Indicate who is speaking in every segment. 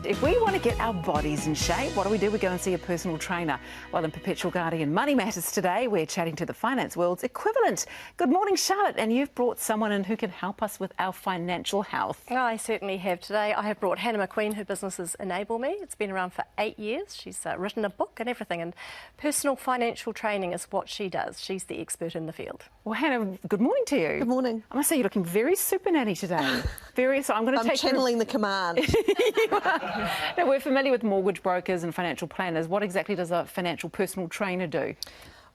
Speaker 1: If we want to get our bodies in shape, what do? We go and see a personal trainer. Well, in Perpetual Guardian Money Matters today, we're chatting to the finance world's equivalent. Good morning, Charlotte, and you've brought someone in who can help us with our financial health.
Speaker 2: Well, I certainly have. Today I have brought Hannah McQueen. Her business is enableMe. It's been around for 8 years. She's written a book and everything, and personal financial training is what she does. She's the expert in the field.
Speaker 1: Well, Hannah, good morning to you.
Speaker 3: Good morning.
Speaker 1: I must say, you're looking very super nanny today. So I'm
Speaker 3: channeling the command.
Speaker 1: Now, we're familiar with mortgage brokers and financial planners. What exactly does a financial personal trainer do?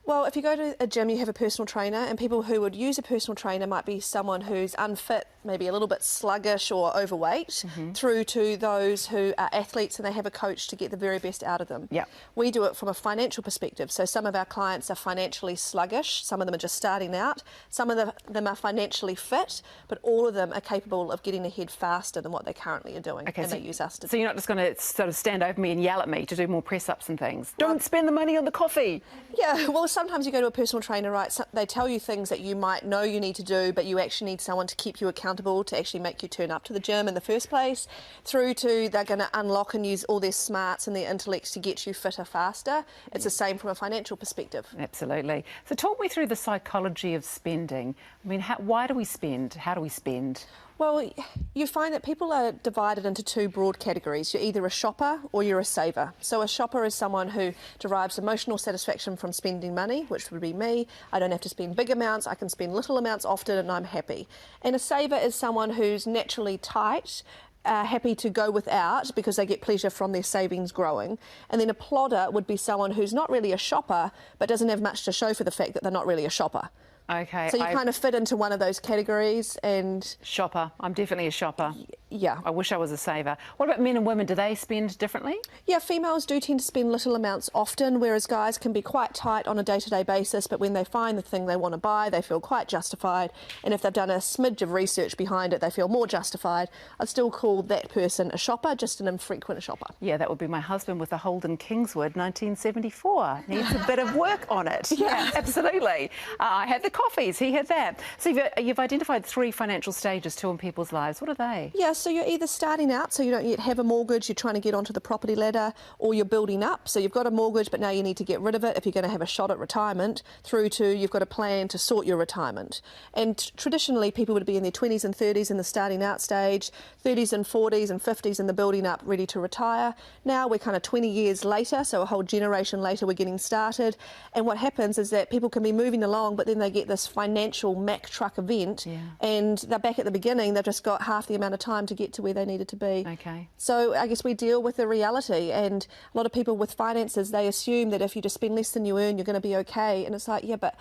Speaker 3: Well, if you go to a gym, you have a personal trainer, and people who would use a personal trainer might be someone who's unfit, maybe a little bit sluggish or overweight, through to those who are athletes and they have a coach to get the very best out of them.
Speaker 1: Yeah.
Speaker 3: We do it from a financial perspective. So some of our clients are financially sluggish, some of them are just starting out, some of them are financially fit, but all of them are capable of getting ahead faster than what they currently are doing, and they use us to do.
Speaker 1: So you're not just going to sort of stand over me and yell at me to do more press-ups and things? Don't spend the money on the coffee!
Speaker 3: Yeah, well, sometimes you go to a personal trainer, right, they tell you things that you might know you need to do, but you actually need someone to keep you accountable, to actually make you turn up to the gym in the first place, through to they're going to unlock and use all their smarts and their intellects to get you fitter faster. It's the same from a financial perspective.
Speaker 1: Absolutely. So talk me through the psychology of spending. I mean, why do we spend? How do we spend?
Speaker 3: Well, you find that people are divided into two broad categories. You're either a shopper or you're a saver. So a shopper is someone who derives emotional satisfaction from spending money, which would be me. I don't have to spend big amounts, I can spend little amounts often and I'm happy. And a saver is someone who's naturally tight, happy to go without because they get pleasure from their savings growing. And then a plodder would be someone who's not really a shopper but doesn't have much to show for the fact that they're not really a shopper.
Speaker 1: Okay.
Speaker 3: So you kind of fit into one of those categories. And
Speaker 1: shopper. I'm definitely a shopper.
Speaker 3: Yeah.
Speaker 1: I wish I was a saver. What about men and women? Do they spend differently?
Speaker 3: Yeah, females do tend to spend little amounts often, whereas guys can be quite tight on a day-to-day basis, but when they find the thing they want to buy, they feel quite justified. And if they've done a smidge of research behind it, they feel more justified. I'd still call that person a shopper, just an infrequent shopper.
Speaker 1: Yeah, that would be my husband with a Holden Kingswood 1974. Needs a bit of work on it.
Speaker 3: Yeah,
Speaker 1: absolutely. I had the coffees, he had that. So you've identified 3 financial stages, 2 in people's lives. What are they?
Speaker 3: Yeah, so you're either starting out, so you don't yet have a mortgage, you're trying to get onto the property ladder, or you're building up, so you've got a mortgage but now you need to get rid of it if you're going to have a shot at retirement, through to you've got a plan to sort your retirement. And traditionally people would be in their 20s and 30s in the starting out stage, 30s and 40s and 50s in the building up, ready to retire. Now we're kind of 20 years later, so a whole generation later we're getting started, and what happens is that people can be moving along but then they get this financial Mack truck event, and they're back at the beginning, they've just got half the amount of time to get to where they needed to be.
Speaker 1: Okay.
Speaker 3: So I guess we deal with the reality, and a lot of people with finances, they assume that if you just spend less than you earn, you're going to be okay, and it's like, yeah, but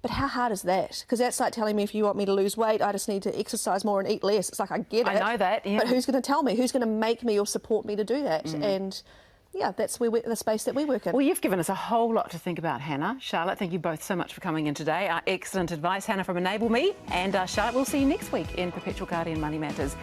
Speaker 3: how hard is that? Because that's like telling me if you want me to lose weight, I just need to exercise more and eat less. It's like, I get it.
Speaker 1: I know that, yeah.
Speaker 3: But who's going to tell me? Who's going to make me or support me to do that? And yeah, that's the space that we work in.
Speaker 1: Well, you've given us a whole lot to think about, Hannah. Charlotte, thank you both so much for coming in today. Excellent advice, Hannah from enableMe. And Charlotte, we'll see you next week in Perpetual Guardian Money Matters.